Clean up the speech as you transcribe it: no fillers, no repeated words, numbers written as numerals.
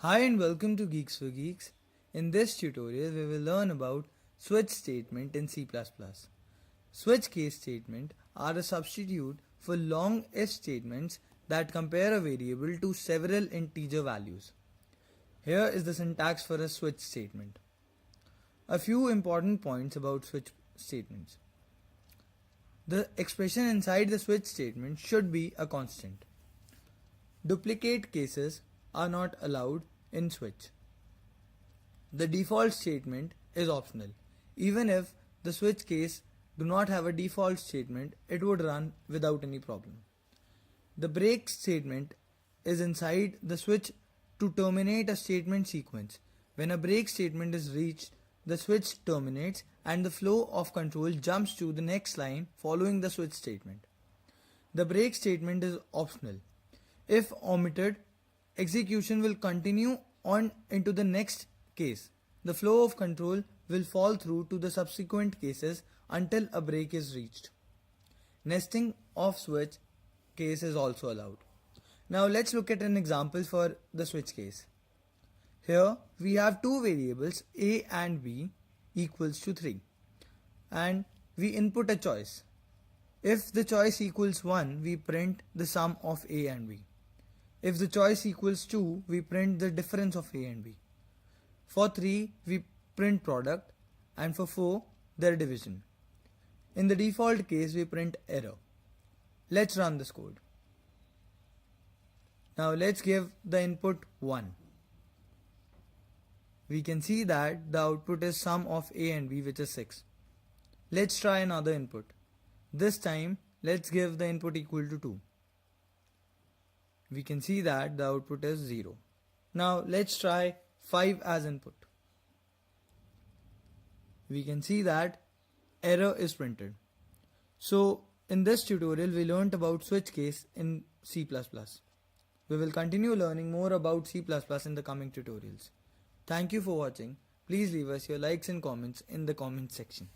Hi and welcome to Geeks for Geeks. In this tutorial, we will learn about switch statement in C++. Switch case statement are a substitute for long if statements that compare a variable to several integer values. Here is the syntax for a switch statement. A few important points about switch statements. The expression inside the switch statement should be a constant. Duplicate cases are not allowed in switch. The default statement is optional. Even if the switch case do not have a default statement, it would run without any problem. The break statement is inside the switch to terminate a statement sequence. When a break statement is reached, the switch terminates and the flow of control jumps to the next line following the switch statement. The break statement is optional. If omitted, execution will continue on into the next case. The flow of control will fall through to the subsequent cases until a break is reached. Nesting of switch case is also allowed. Now let's look at an example for the switch case. Here we have two variables a and b equals to 3 and we input a choice. If the choice equals 1, we print the sum of a and b. If the choice equals 2, we print the difference of a and b. For 3, we print product, and for 4, their division. In the default case, we print error. Let's run this code. Now let's give the input 1. We can see that the output is sum of a and b, which is 6. Let's try another input. This time, let's give the input equal to 2. We can see that the output is 0. Now let's try 5 as input. We can see that error is printed. So in this tutorial we learnt about switch case in C++. We will continue learning more about C++ in the coming tutorials. Thank you for watching. Please leave us your likes and comments in the comment section.